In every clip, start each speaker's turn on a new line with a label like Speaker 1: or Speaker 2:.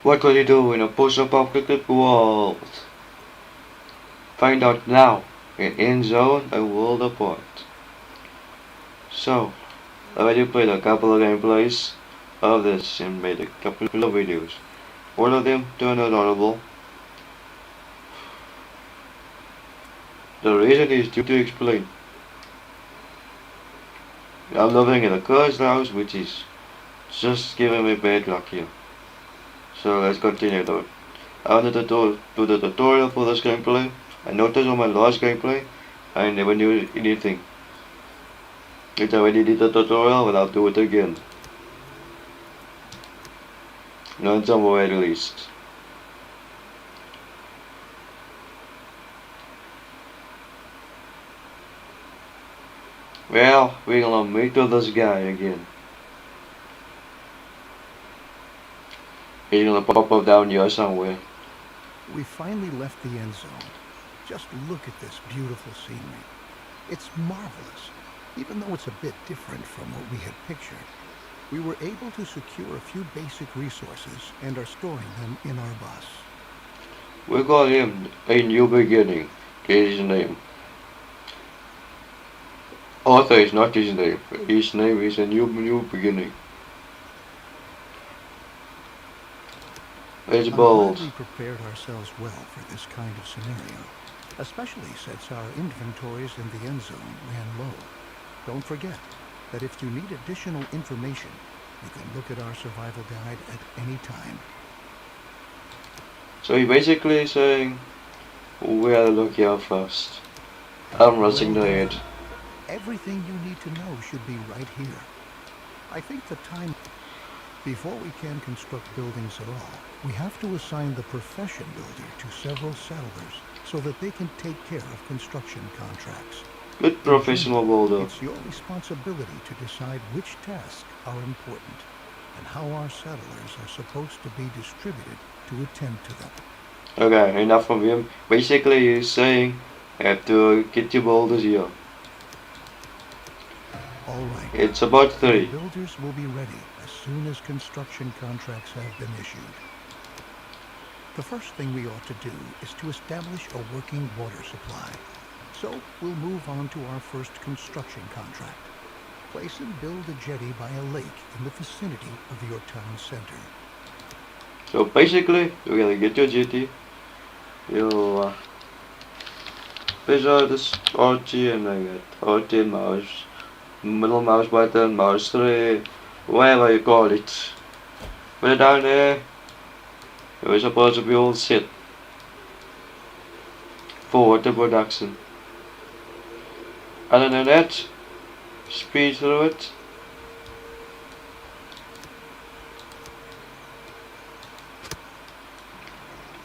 Speaker 1: What will you do in a post-apocalyptic world? Find out now in End Zone, a world apart. So, I already played a couple of gameplays of this and made a couple of videos. One of them turned out horrible. The reason is due to explain. I'm living in a cursed house which is just giving me bad luck here. So let's continue though. I wanted to do the tutorial for this gameplay. I noticed on my last gameplay I never knew anything. If I already did the tutorial, but I'll do it again. Learn some more at least. Well, we're gonna meet with this guy again. He's gonna pop up down here somewhere.
Speaker 2: We finally left the end zone. Just look at this beautiful scenery. It's marvelous, even though it's a bit different from what we had pictured. We were able to secure a few basic resources and are storing them in our bus.
Speaker 1: We call him a new beginning. Is his name. Arthur is not his name. His name is a new beginning. It's
Speaker 2: I'm
Speaker 1: bold.
Speaker 2: glad we prepared ourselves well for this kind of scenario, especially since our inventories in the end zone ran low. Don't forget that if you need additional information, you can look at our survival guide at any time.
Speaker 1: So he basically saying, we'll look here first. I'm rushing
Speaker 2: Well
Speaker 1: ahead.
Speaker 2: done. Everything you need to know should be right here. I think the time... Before we can construct buildings at all, we have to assign the profession builder to several settlers so that they can take care of construction contracts.
Speaker 1: Good professional builder.
Speaker 2: It's your responsibility to decide which tasks are important and how our settlers are supposed to be distributed to attend to them.
Speaker 1: Okay, enough from him. Basically he's saying, have to get your builders here.
Speaker 2: All right.
Speaker 1: It's about
Speaker 2: The
Speaker 1: 3.
Speaker 2: builders will be ready as soon as construction contracts have been issued. The first thing we ought to do is to establish a working water supply. So we'll move on to our first construction contract. Place and build a jetty by a lake in the vicinity of your town center.
Speaker 1: So basically, you're gonna get your jetty. You'll push out this RT and I got RT mouse, middle mouse button, mouse 3, whatever you call it. Put it down there. You're supposed to be all set for water production. Other than that, speed through it.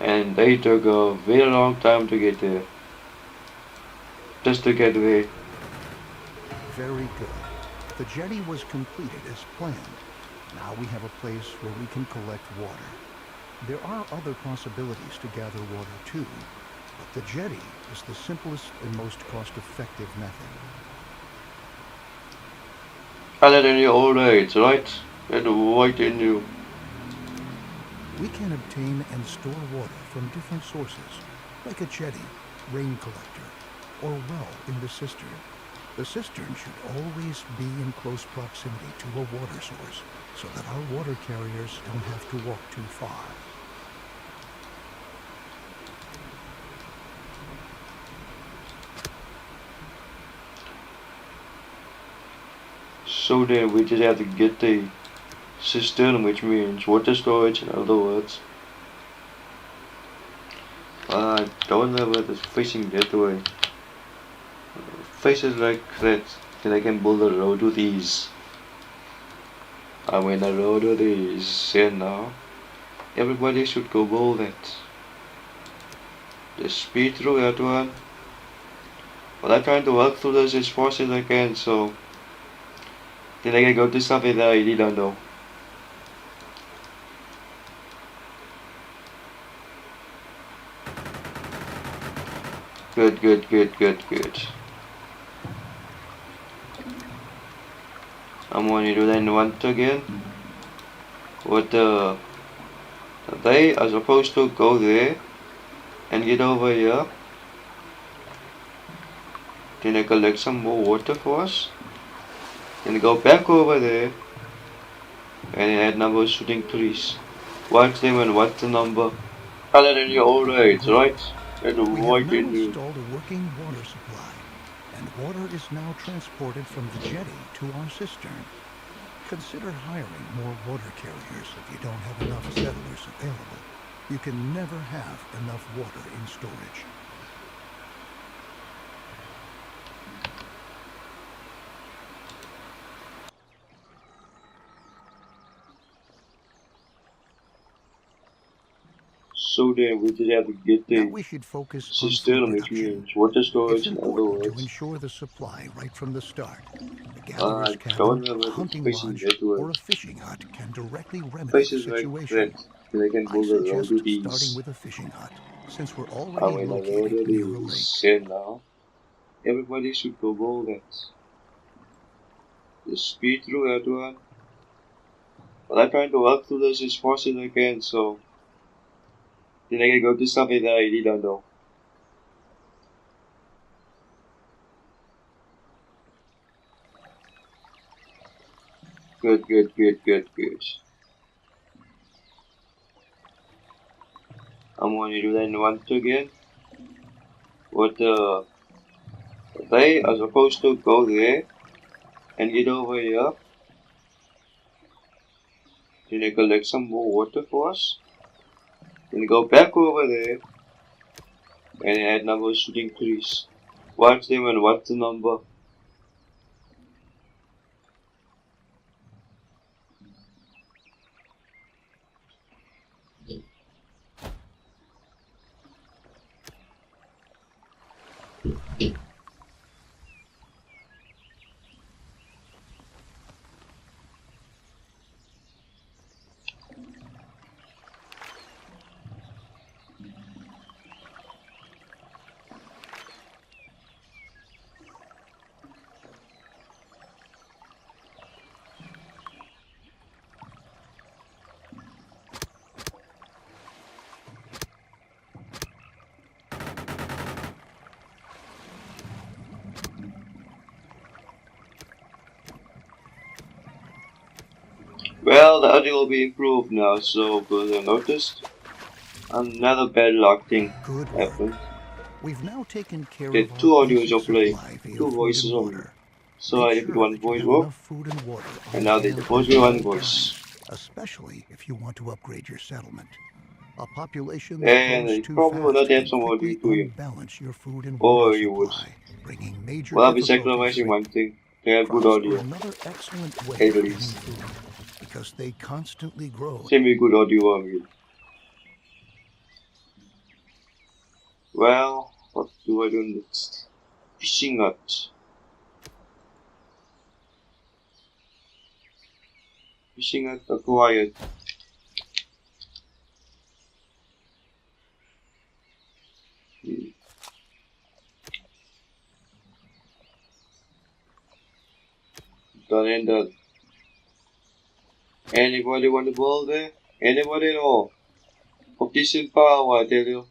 Speaker 1: And they took a very long time to get there. Just to get there.
Speaker 2: Very good. The jetty was completed as planned. Now we have a place where we can collect water. There are other possibilities to gather water too, but the jetty is the simplest and most cost-effective method.
Speaker 1: Other than your old age, right? And white in you.
Speaker 2: We can obtain and store water from different sources, like a jetty, rain collector, or well in the cistern. The cistern should always be in close proximity to a water source, so that our water carriers don't have to walk too far.
Speaker 1: So then we just have to get the cistern, which means water storage in other words. I don't know whether it's facing that way. Faces like that, then I can build a road with ease. I mean a road with ease, and now everybody should go build that. Just speed through that one. But I'm trying to work through this as fast as I can, so then I can go to something that I really don't know. Good, good, good, good, good. I'm going to do that once again with the They are supposed to go there and get over here. Then I collect some more water for us. Then go back over there and add number shooting trees. Watch them and what's the number? Other than your old age, right? And
Speaker 2: We have
Speaker 1: avoid
Speaker 2: now
Speaker 1: you.
Speaker 2: installed a working water supply, and water is now transported from the jetty to our cistern. Consider hiring more water carriers if you don't have enough settlers available. You can never have enough water in storage.
Speaker 1: So then we just have to get
Speaker 2: Now
Speaker 1: the
Speaker 2: we should focus on food
Speaker 1: cistern, which
Speaker 2: production.
Speaker 1: means water
Speaker 2: It's
Speaker 1: storage in other
Speaker 2: important to
Speaker 1: words.
Speaker 2: ensure the supply right from the start. A
Speaker 1: I
Speaker 2: gatherer's cabin,
Speaker 1: don't know
Speaker 2: a
Speaker 1: whether it's
Speaker 2: hunting
Speaker 1: facing
Speaker 2: lodge,
Speaker 1: that way.
Speaker 2: or a fishing hut can directly remedy the
Speaker 1: Places like that,
Speaker 2: situation.
Speaker 1: then I can
Speaker 2: I
Speaker 1: build a road to
Speaker 2: suggest starting
Speaker 1: these.
Speaker 2: with a fishing hut, since we're
Speaker 1: I
Speaker 2: already
Speaker 1: mean, a road
Speaker 2: located
Speaker 1: to
Speaker 2: near a
Speaker 1: these.
Speaker 2: lake.
Speaker 1: And now, everybody should go build that. Just speed through that one. But I'm trying to work through this as fast as I can, so then I can go to something that I really don't know. Good, good, good, good, good. I'm going to do that once again. What they are supposed to go there and get over here. Then I collect some more water for us. Then go back over there and add number shooting trees. Watch them and what's the number? Well, the audio will be improved now, so because I noticed another bad luck thing
Speaker 2: Good work.
Speaker 1: happened.
Speaker 2: We've now taken care
Speaker 1: That
Speaker 2: of our
Speaker 1: two audios
Speaker 2: basic
Speaker 1: are playing,
Speaker 2: supply via
Speaker 1: two
Speaker 2: food
Speaker 1: voices
Speaker 2: and
Speaker 1: only.
Speaker 2: water.
Speaker 1: So
Speaker 2: Make
Speaker 1: I did
Speaker 2: sure
Speaker 1: one
Speaker 2: that you
Speaker 1: voice
Speaker 2: have
Speaker 1: off,
Speaker 2: enough food and water
Speaker 1: and
Speaker 2: on
Speaker 1: now they
Speaker 2: hand
Speaker 1: supposed
Speaker 2: at
Speaker 1: to be one
Speaker 2: all
Speaker 1: voice.
Speaker 2: times, especially if you want to upgrade your settlement. A population that
Speaker 1: And
Speaker 2: grows
Speaker 1: they
Speaker 2: too
Speaker 1: probably will not
Speaker 2: fast
Speaker 1: have
Speaker 2: can
Speaker 1: some
Speaker 2: quickly
Speaker 1: audio to you.
Speaker 2: unbalance your food and water
Speaker 1: Or you would.
Speaker 2: supply, bringing major
Speaker 1: Well, I'll be
Speaker 2: difficulties
Speaker 1: sacrificing
Speaker 2: later.
Speaker 1: one thing to have good
Speaker 2: Crops are
Speaker 1: audio,
Speaker 2: another excellent way
Speaker 1: at
Speaker 2: of getting
Speaker 1: least.
Speaker 2: food because they constantly grow.
Speaker 1: Semi-good audio, I mean. Well, what do I do next? Fishing hut. Fishing hut acquired. Hmm. Done and done. Anybody want to build there? Anybody at all? Competition power, I tell you.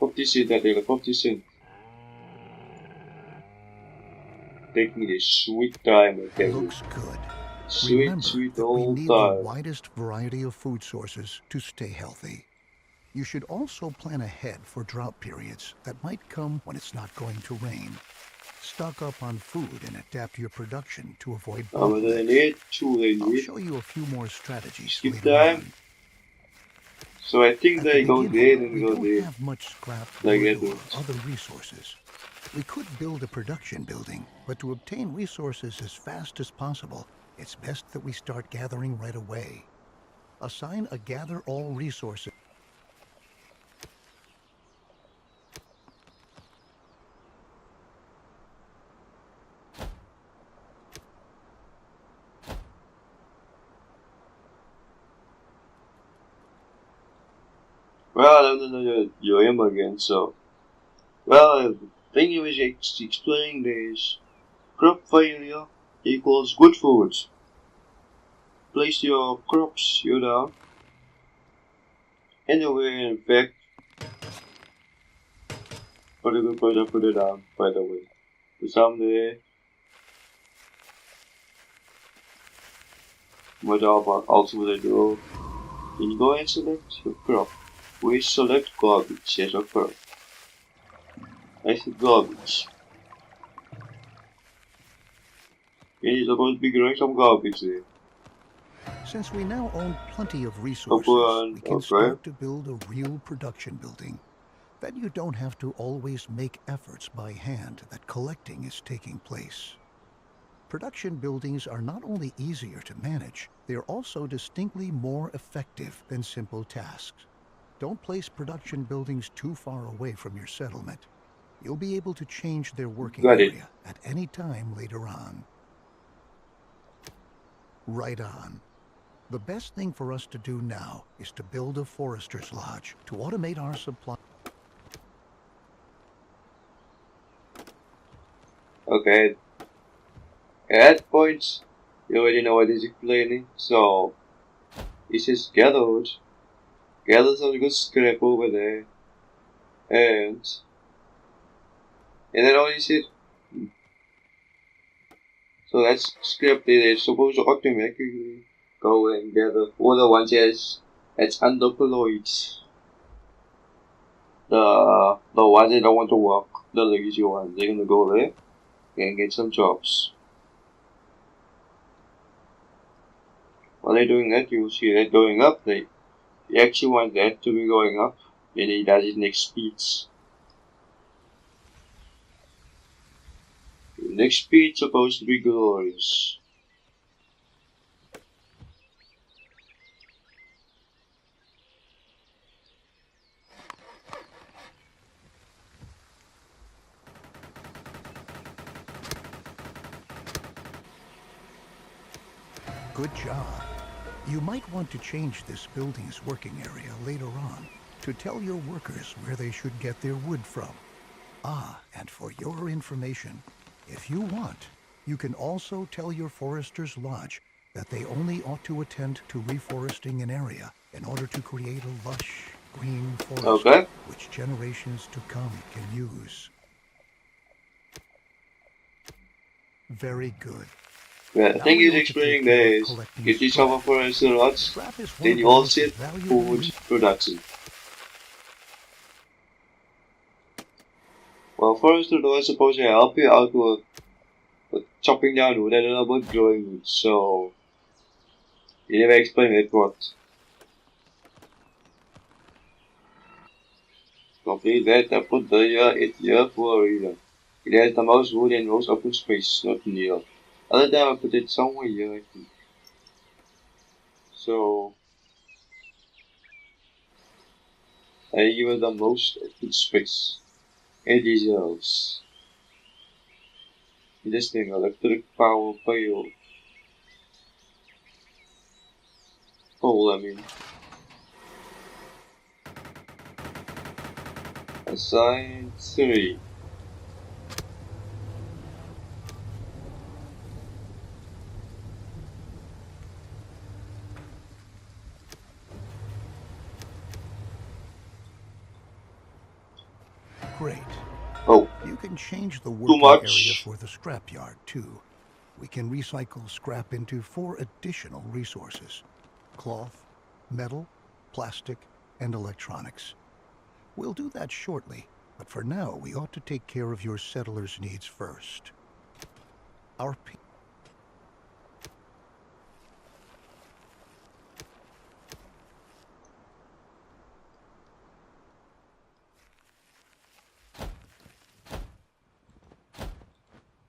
Speaker 1: Competition, I tell you. Competition. Take me the sweet time, I tell you.
Speaker 2: Looks good.
Speaker 1: Sweet,
Speaker 2: Remember
Speaker 1: sweet
Speaker 2: that we
Speaker 1: old
Speaker 2: need the
Speaker 1: time.
Speaker 2: widest variety of food sources to stay healthy. You should also plan ahead for drought periods that might come when it's not going to rain. Stock up on food and adapt your production to avoid
Speaker 1: But they
Speaker 2: bottlenecks.
Speaker 1: need two, they
Speaker 2: I'll
Speaker 1: need.
Speaker 2: show you a few more strategies
Speaker 1: Skip
Speaker 2: later
Speaker 1: time.
Speaker 2: on.
Speaker 1: So I think
Speaker 2: At the
Speaker 1: they go
Speaker 2: beginning,
Speaker 1: there, then
Speaker 2: we
Speaker 1: go
Speaker 2: don't
Speaker 1: there.
Speaker 2: have much scrap
Speaker 1: Like
Speaker 2: wood
Speaker 1: that
Speaker 2: or
Speaker 1: works.
Speaker 2: other resources. We could build a production building, but to obtain resources as fast as possible, it's best that we start gathering right away. Assign a gather all resources.
Speaker 1: Well, I don't know your aim again, so. Well, the thing you was explaining this crop failure. equals good food. Place your crops, anywhere in fact. What a good place I put it down, by the way. So someday, what also what I do, you go and select your crop. We select garbage as a crop. I said garbage. And you're supposed to be growing some garbage there.
Speaker 2: Since we now own plenty of
Speaker 1: Up
Speaker 2: resources,
Speaker 1: on,
Speaker 2: we can
Speaker 1: okay.
Speaker 2: start to build a real production building. Then you don't have to always make efforts by hand that collecting is taking place. Production buildings are not only easier to manage, they are also distinctly more effective than simple tasks. Don't place production buildings too far away from your settlement. You'll be able to change their working
Speaker 1: Got it.
Speaker 2: area at any time later on. Right on. The best thing for us to do now is to build a forester's lodge to automate our supply.
Speaker 1: Okay. At that point, you already know what is explaining. So, it says gathered. Gather some good scrap over there. And then all you said. So that's scripted. It's supposed to automatically go and gather all the ones that's undeployed. The ones that don't want to work, the lazy ones, they're gonna go there and get some jobs. While they're doing that, you'll see that going up. They actually want that to be going up, and he does it next speeds. Next speed's supposed to be glorious.
Speaker 2: Good job. You might want to change this building's working area later on to tell your workers where they should get their wood from. Ah, and for your information, if you want, you can also tell your forester's lodge that they only ought to attend to reforesting an area in order to create a lush, green forest
Speaker 1: Okay?
Speaker 2: which generations to come can use. Very good.
Speaker 1: Yeah, I
Speaker 2: Now
Speaker 1: think
Speaker 2: we
Speaker 1: he's
Speaker 2: ought to take
Speaker 1: explaining
Speaker 2: care of
Speaker 1: this.
Speaker 2: collecting
Speaker 1: Get yourself a
Speaker 2: scrap.
Speaker 1: forester lots,
Speaker 2: Scrap is one
Speaker 1: then
Speaker 2: of
Speaker 1: you
Speaker 2: the
Speaker 1: all
Speaker 2: most
Speaker 1: see
Speaker 2: valuable
Speaker 1: food production. Well, forester is supposed to help you out with chopping down wood and about growing wood, so he never explained that part. Complete that, I put it here for a reason. It has the most wood and most open space, not here. Other time I put it somewhere here, I think. So, I give it the most open space. It deserves. This thing, electric power pole, I mean. Assign 3.
Speaker 2: Great.
Speaker 1: Oh,
Speaker 2: You can change the
Speaker 1: too
Speaker 2: working area
Speaker 1: much.
Speaker 2: for the scrapyard, too. We can recycle scrap into 4 additional resources: cloth, metal, plastic, and electronics. We'll do that shortly, but for now we ought to take care of your settlers' needs first. Our pe-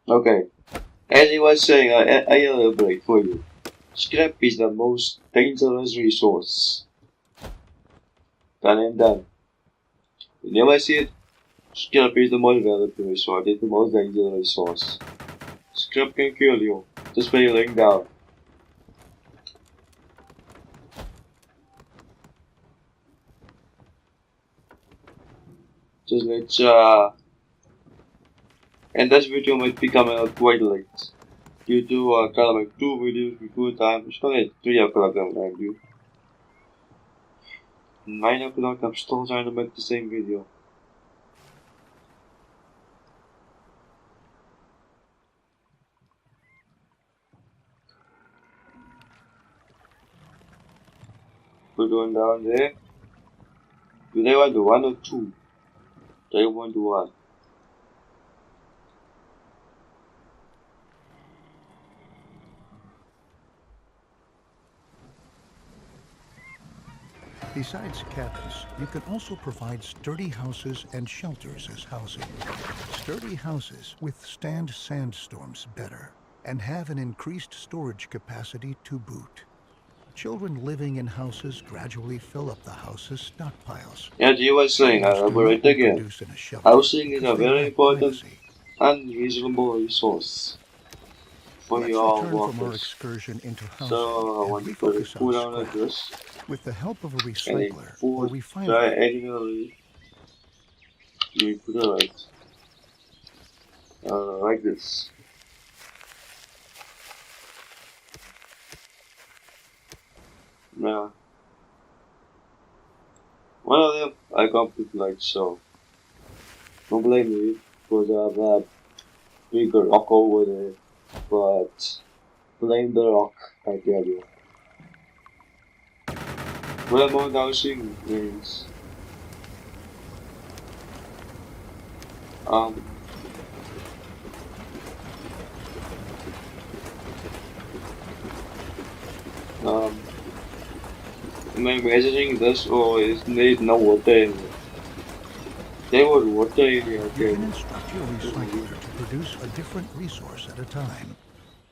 Speaker 1: Okay. As he was saying, I elaborate for you. Scrap is the most dangerous resource. Done and done. You never see it. Scrap is the most valuable resource. It's the most dangerous resource. Scrap can kill you just by laying down. Just let and this video might be coming out quite late. You do kind of like 2 videos before time. It's not at 3 o'clock I'm gonna do. 9 o'clock I'm still trying to make the same video. Put one down there. Do they want to 1 or 2? They want to 1.
Speaker 2: Besides cabins, you can also provide sturdy houses and shelters as housing. Sturdy houses withstand sandstorms better and have an increased storage capacity to boot. Children living in houses gradually fill up the house's stockpiles.
Speaker 1: As you were saying,
Speaker 2: Settlers
Speaker 1: I'll
Speaker 2: do
Speaker 1: be right
Speaker 2: not
Speaker 1: again.
Speaker 2: reproduce in a shelter
Speaker 1: Housing is
Speaker 2: because
Speaker 1: a
Speaker 2: they
Speaker 1: very
Speaker 2: lack
Speaker 1: important
Speaker 2: privacy.
Speaker 1: and reasonable resource for
Speaker 2: Let's
Speaker 1: your
Speaker 2: return from our
Speaker 1: workers.
Speaker 2: excursion into housing
Speaker 1: So I
Speaker 2: and
Speaker 1: want to put a
Speaker 2: refocus on
Speaker 1: cool down
Speaker 2: scrap.
Speaker 1: address
Speaker 2: With the help of a
Speaker 1: and a
Speaker 2: recycler or
Speaker 1: food dry
Speaker 2: refinery,
Speaker 1: animal. We put it like this. Now, one of them I can't put like so. Don't blame me because I have that bigger rock over there, but blame the rock, I tell you. What about housing means? Um, um, am I imagining this or is need no water in it? There was water in here,
Speaker 2: you
Speaker 1: okay.
Speaker 2: can instruct your recycler to produce a different resource at a time.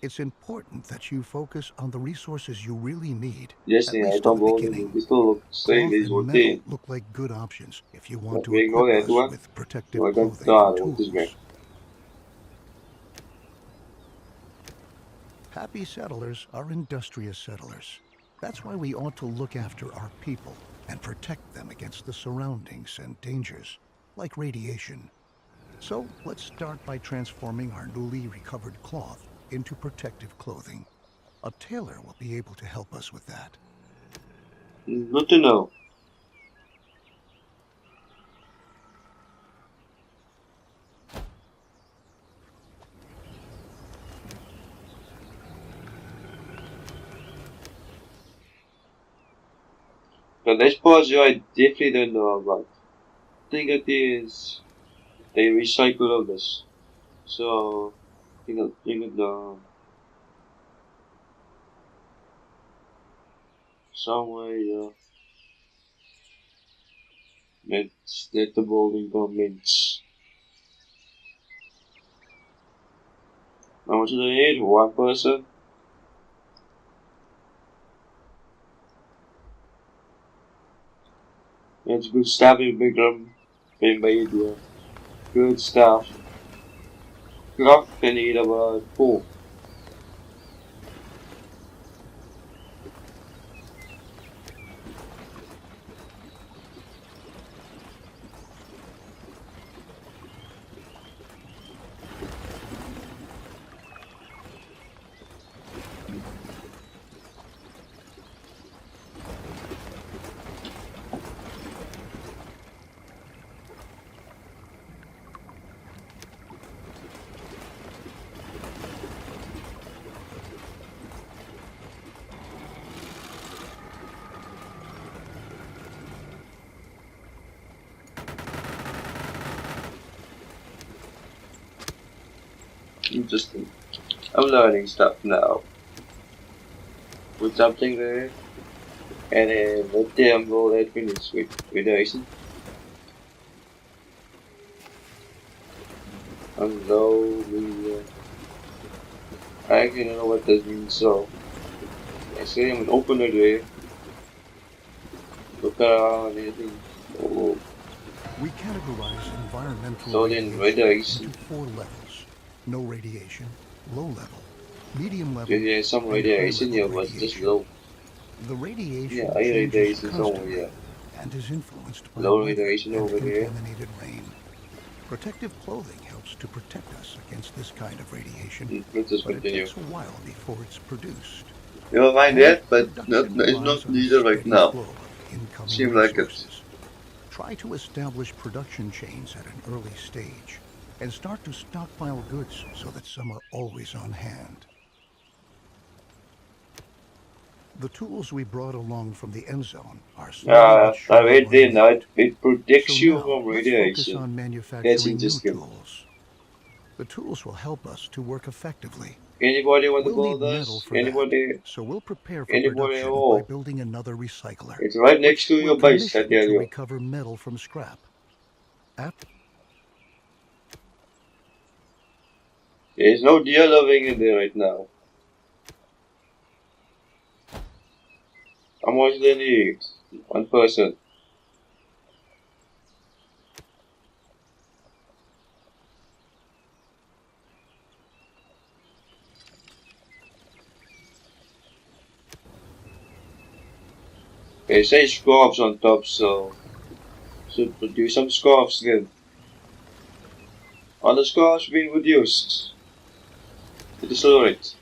Speaker 2: It's important that you focus on the resources you really need,
Speaker 1: Yes,
Speaker 2: at
Speaker 1: yeah, I
Speaker 2: least in
Speaker 1: don't
Speaker 2: the
Speaker 1: bother me.
Speaker 2: beginning.
Speaker 1: This still looks same
Speaker 2: Cloth
Speaker 1: as
Speaker 2: and
Speaker 1: water in.
Speaker 2: metal look like good options if you want
Speaker 1: But
Speaker 2: to
Speaker 1: we ignore
Speaker 2: equip
Speaker 1: that
Speaker 2: us
Speaker 1: one.
Speaker 2: with
Speaker 1: So
Speaker 2: protective
Speaker 1: I can
Speaker 2: clothing and
Speaker 1: start what this guy.
Speaker 2: tools. Happy settlers are industrious settlers. That's why we ought to look after our people and protect them against the surroundings and dangers, like radiation. So let's start by transforming our newly recovered cloth into protective clothing. A tailor will be able to help us with that.
Speaker 1: Good to know. The next part I definitely don't know about. I think it is they recycle all this. So think of the some way that the building governments. How much do they need? 1 person? It's good stuff in big room being made here. Good stuff. Clock can eat about 4. Interesting. I'm learning stuff now. Put something there and then let them roll that finish with Dyson. Unload the I actually don't know what that means, so I say I'm gonna open it there. Look around anything. Oh,
Speaker 2: We categorize environmental
Speaker 1: so then
Speaker 2: radiation
Speaker 1: radiation.
Speaker 2: into 4 levels. No radiation, low level, medium
Speaker 1: If
Speaker 2: level,
Speaker 1: there's some
Speaker 2: and high
Speaker 1: radiation
Speaker 2: level
Speaker 1: here, but just
Speaker 2: radiation.
Speaker 1: low.
Speaker 2: The
Speaker 1: Yeah,
Speaker 2: radiation
Speaker 1: high
Speaker 2: changes
Speaker 1: radiation somewhere
Speaker 2: constantly
Speaker 1: here.
Speaker 2: and is influenced by
Speaker 1: Low
Speaker 2: weather
Speaker 1: radiation
Speaker 2: and
Speaker 1: over there.
Speaker 2: contaminated rain. Protective clothing helps routes to protect us against this kind of radiation,
Speaker 1: Let's just
Speaker 2: but it
Speaker 1: continue.
Speaker 2: takes a while before it's produced.
Speaker 1: Never mind
Speaker 2: And
Speaker 1: that, but
Speaker 2: production
Speaker 1: it's
Speaker 2: relies
Speaker 1: not
Speaker 2: on a
Speaker 1: needed right
Speaker 2: steady
Speaker 1: now.
Speaker 2: flow of incoming
Speaker 1: Seem like it.
Speaker 2: resources. Try to establish production chains at an early stage and start to stockpile goods so that some are always on hand. The tools we brought along from the end zone are slowly but
Speaker 1: I
Speaker 2: surely
Speaker 1: read there
Speaker 2: running
Speaker 1: now.
Speaker 2: out.
Speaker 1: It
Speaker 2: So
Speaker 1: protects you
Speaker 2: now,
Speaker 1: from
Speaker 2: let's focus
Speaker 1: radiation.
Speaker 2: on
Speaker 1: That's
Speaker 2: manufacturing new
Speaker 1: interesting.
Speaker 2: tools. The tools will help us to work effectively.
Speaker 1: Anybody want to
Speaker 2: We'll need
Speaker 1: build
Speaker 2: metal
Speaker 1: this?
Speaker 2: for that,
Speaker 1: Anybody?
Speaker 2: so we'll prepare for
Speaker 1: Anybody at
Speaker 2: production by
Speaker 1: all?
Speaker 2: building another recycler,
Speaker 1: It's right next
Speaker 2: which
Speaker 1: to
Speaker 2: we're
Speaker 1: your base, I
Speaker 2: commissioned
Speaker 1: tell
Speaker 2: to
Speaker 1: you.
Speaker 2: recover metal from scrap.
Speaker 1: There's no deer living in there right now. How much they need? One person. They say scarves on top, so should produce some scarves then. Are the scarves being reduced? To decelerate.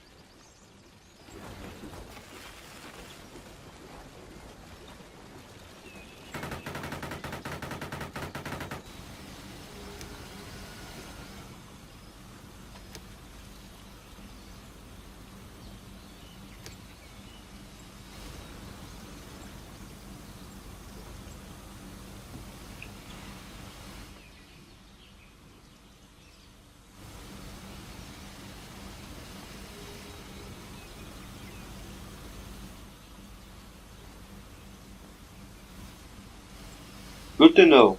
Speaker 1: Good to know.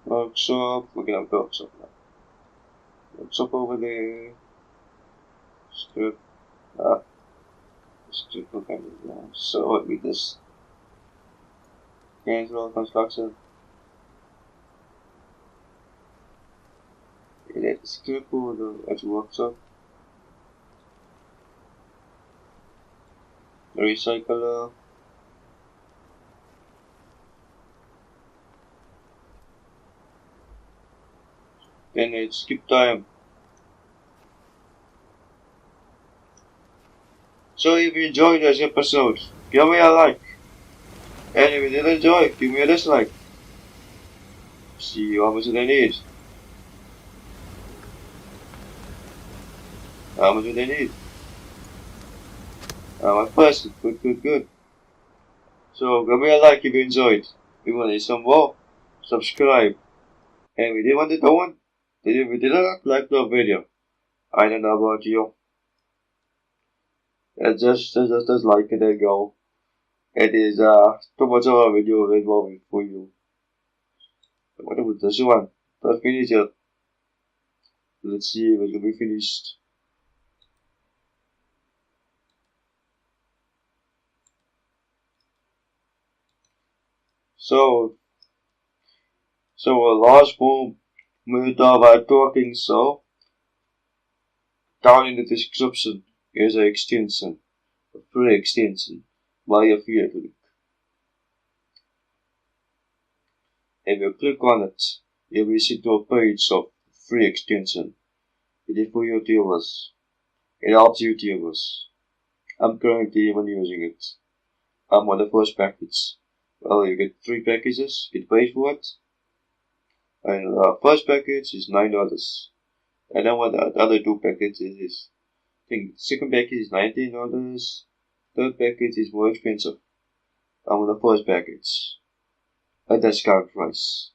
Speaker 1: Workshop, we're gonna have workshop now. Workshop over there. Strip. Strip, okay. So what with this? Cancel construction. Let's strip over the workshop. The recycler. Then it's skip time. So if you enjoyed this episode, give me a like. And if you didn't enjoy, give me a dislike. See how much they need. How much do they need? One person. Good, good, good. So give me a like if you enjoyed. If you want to see some more, subscribe. And if you didn't want to do one, if you didn't like the video, I don't know about you. Just like it and go. It is too much of a video involving for you. What about this one? Let's finish it. Let's see if it can be finished. So a large form made of talking so down in the description is an extension, a free extension by a field link. If you click on it, you'll be sent to a page of free extension. It is for YouTubers. It helps YouTubers. I'm currently even using it. I'm on the first package. Well, you get 3 packages, get paid for it. And the first package is $9. And then what the other 2 packages is, I think second package is $19. Third package is more expensive. I'm on the first package. A discount price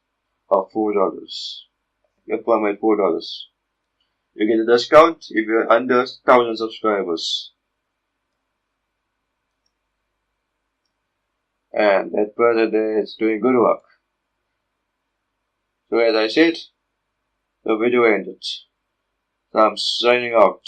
Speaker 1: of $4. You apply my $4. You get a discount if you're under 1,000 subscribers. And that person there is doing good work. So as I said, the video ended. So I'm signing out.